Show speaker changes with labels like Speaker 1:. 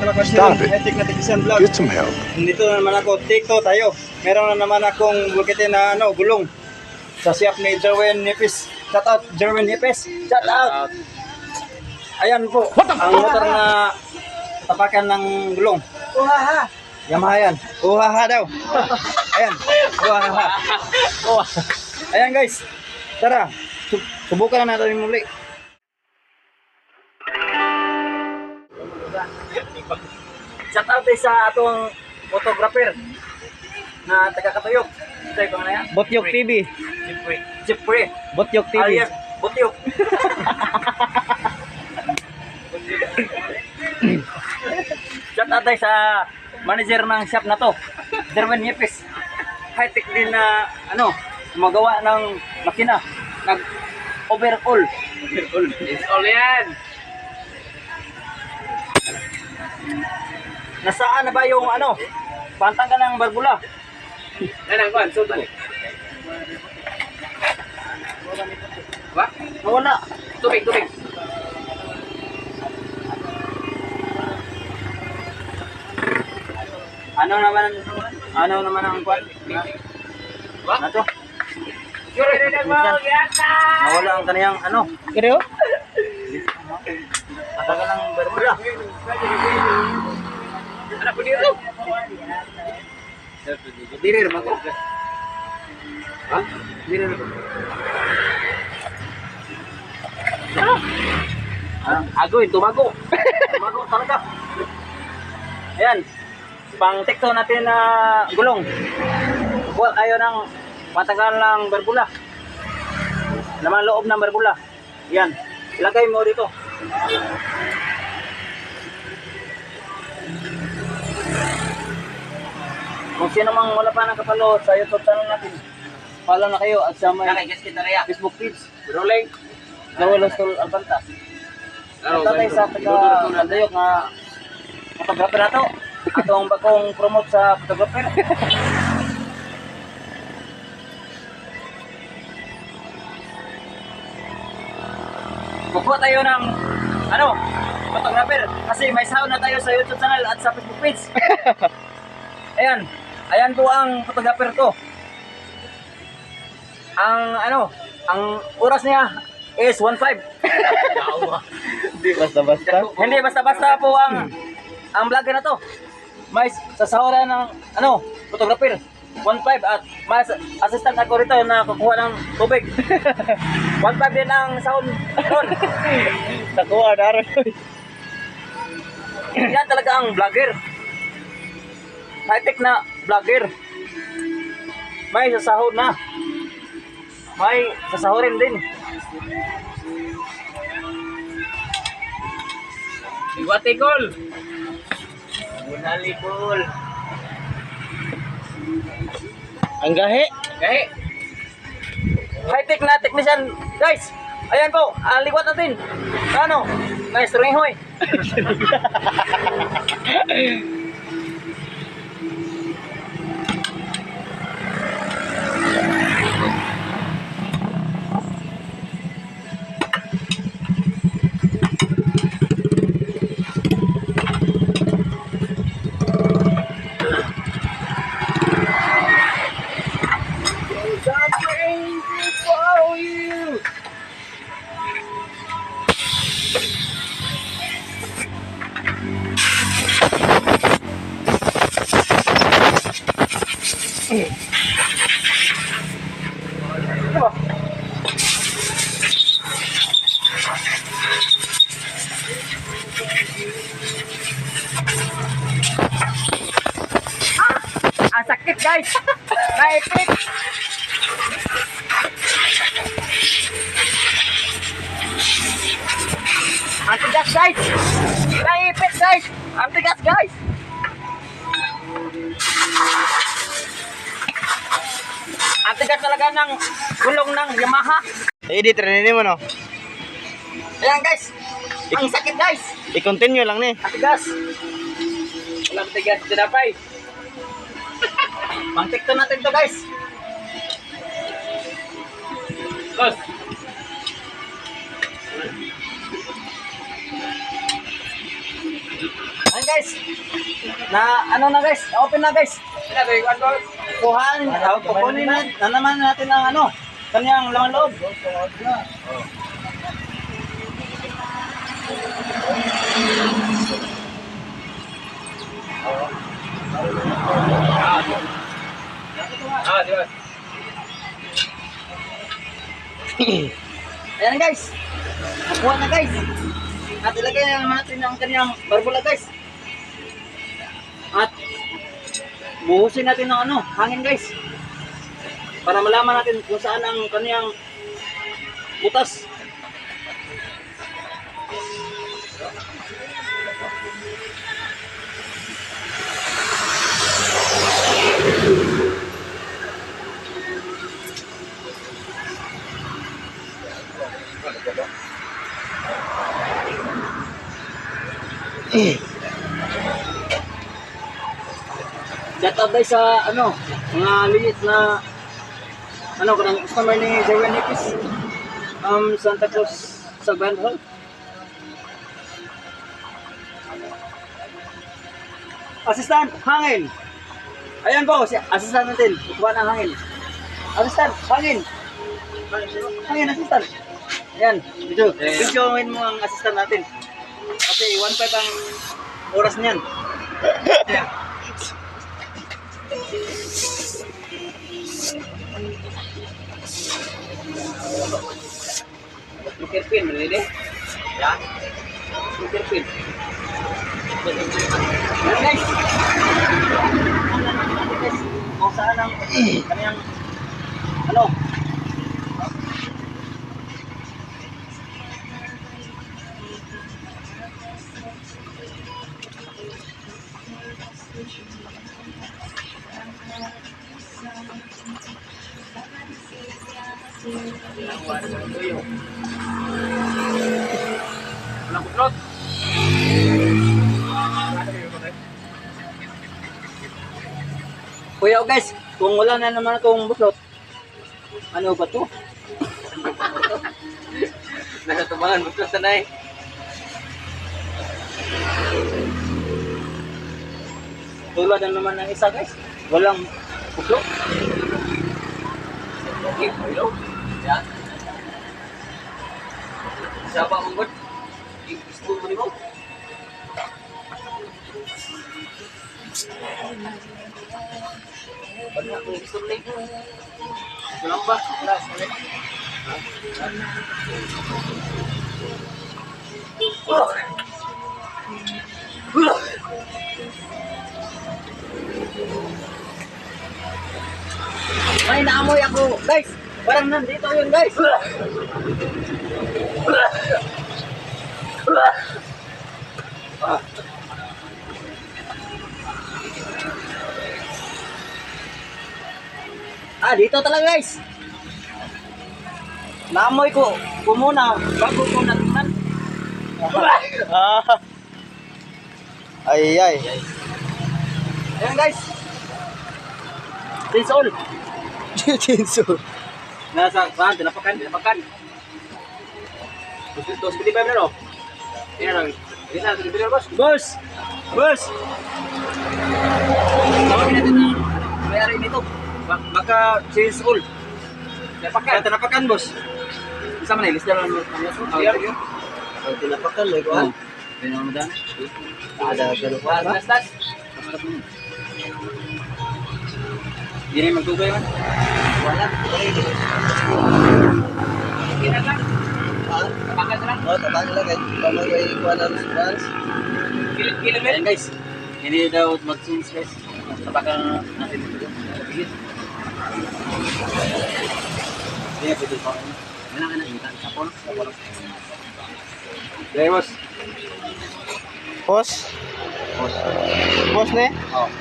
Speaker 1: Stop it.
Speaker 2: High-tech na technician vlog.
Speaker 1: Get some help.
Speaker 2: Dito na naman ako, take to tayo. Meron na naman akong bukitin na gulong. Sa shop ni Jerwin Nipis. Shout out, Jerwin Nipis. Shout out. Ayan po, ang motor na tapakan ng gulong. Uhaha. Yamaha yan. Uhaha daw. Ayan. Uhaha. Ayan guys. Tara, subukan na natin muli. Shout out sa atong photographer na taga-Katuyok. Say ko na yan.
Speaker 3: Botyok TV.
Speaker 2: Jeffrey.
Speaker 3: Botyok TV.
Speaker 2: Alias Botyok. Shout out sa manager ng shop na to. Jerwin Yepes. High-tech din na magawa ng makina. Nag-overhaul.
Speaker 3: It's all yan.
Speaker 2: Nasaan na ba yung pantang ka ng barbula?
Speaker 3: Yan ang kwan, sudo. What?
Speaker 2: Nawala.
Speaker 3: Tubig.
Speaker 2: Ano naman ang kwan?
Speaker 3: What?
Speaker 2: Ano to?
Speaker 3: Yata!
Speaker 2: Nawala ang kaniyang
Speaker 3: Kero?
Speaker 2: matagal ng barbula.
Speaker 3: Anak ko dito.
Speaker 2: Diri naman ko. Ha? Diri naman. Agoy, tumago. Tumago talaga. Ayan. Pang tekto natin na gulong. Kuha kayo ng matagal ng barbula. Laman loob ng barbula. Yan. Ilagay mo dito. Kung sino mang wala pa ng kapalo sa YouTube channel natin, follow na kayo at sa may Facebook page.
Speaker 3: Rolling.
Speaker 2: Nawala sa Alpanta. Tatay sa taga-Kandayok nga photographer na to. Atong bagong promote sa photographer. Kukuha tayo ng photographer kasi may sound na tayo sa YouTube channel at sa Facebook page. Ayan po ang photographer ko. Ang oras niya is 1:05.
Speaker 3: Hindi basta-basta.
Speaker 2: Hindi basta-basta po ang vlogger na to. May sasahuran ng photographer 1:05 at mas assistant ako rito na kukuha ng tubig. 1:05 din ang sound doon.
Speaker 3: Nakuha na rin.
Speaker 2: Yan talaga ang vlogger. High-tech na vlogger. May sasahod na. May sasahurin din.
Speaker 3: Iwatikol.
Speaker 2: Bunalikol.
Speaker 3: Ang gahe.
Speaker 2: Okay. High-tech na technician, guys. Ayan po, liwat natin. Nice ring hoy. Ang sakit guys. Naipit. Ang tigas guys. Naipit guys. Ang tigas guys. Ang tigas talaga ng gulong ng Yamaha.
Speaker 3: Edit rin mo no.
Speaker 2: Ayan guys. Ang sakit guys.
Speaker 3: I-continue lang ni.
Speaker 2: Ang tigas.
Speaker 3: Walang tigas tinapay.
Speaker 2: Pang-tikto natin to guys.
Speaker 3: Boss.
Speaker 2: Ay. guys. Ano na guys? Open na guys. Kukunin na naman natin ang kanyang laman loob.
Speaker 3: Di ba?
Speaker 2: Ayan guys. Nakuha na guys. At ilagay na naman natin ang kanyang barbula guys. At buhusin natin ng hangin guys. Para malaman natin kung saan ang kanyang butas. Shout out guys sa mga linis na kanang customer ni Jerwin Nipis Santa Cruz sa Grand Hall. Assistant, hangin. Ayan po, si assistant natin. Kuha ng hangin. Assistant, hangin. Hangin, assistant. Ayan, videoin mo ang assistant natin. Okay, 1.5 ang oras niyan. Yeah.
Speaker 3: Speaker pin, ready?
Speaker 2: Yan.
Speaker 3: Speaker pin.
Speaker 2: Yan guys. Kung saan ang kanyang
Speaker 3: Walang kutlot.
Speaker 2: Kuya guys, kung wala na naman akong buslot, ano ba to?
Speaker 3: Nasa tubangan, butlot na eh.
Speaker 2: Tulad na naman ng isa guys, walang buslot.
Speaker 3: Okay, hello. Yan. Siapa membuat? Gusto mo rin mo? Ba't nga kung gusto mo rin? Gusto lang ba? Wala.
Speaker 2: May naamoy ako guys, parang nandito yun guys. Dito talaga guys. Naamoy ko muna bago ko natingnan.
Speaker 3: Ay.
Speaker 2: Ayan guys. This all.
Speaker 3: Chinso.
Speaker 2: Nasa saan? Tinapakan.
Speaker 3: Gusto 25 na no? Yan lang. Yan na, 25 boss.
Speaker 2: Boss! Tawagin natin na mayari nito. Baka change all. Tinapakan boss. Isa man ilis na lang. Tinapakan like one. Pinamadan. Ada galupa.
Speaker 3: Las.
Speaker 2: Hindi na magtugay man. Wala.
Speaker 3: Kira lang. Tapakan lang.
Speaker 2: Tapakan lang. Pamay ay ikuha na sa France.
Speaker 3: Kilometer.
Speaker 2: Ayan guys. Hindi daw mag-change guys. Tapakan natin ito. Pagigit. Hindi na pwede pa. Kailangan na. Sapon. Okay boss.
Speaker 3: Boss? Boss ne?
Speaker 2: Oo.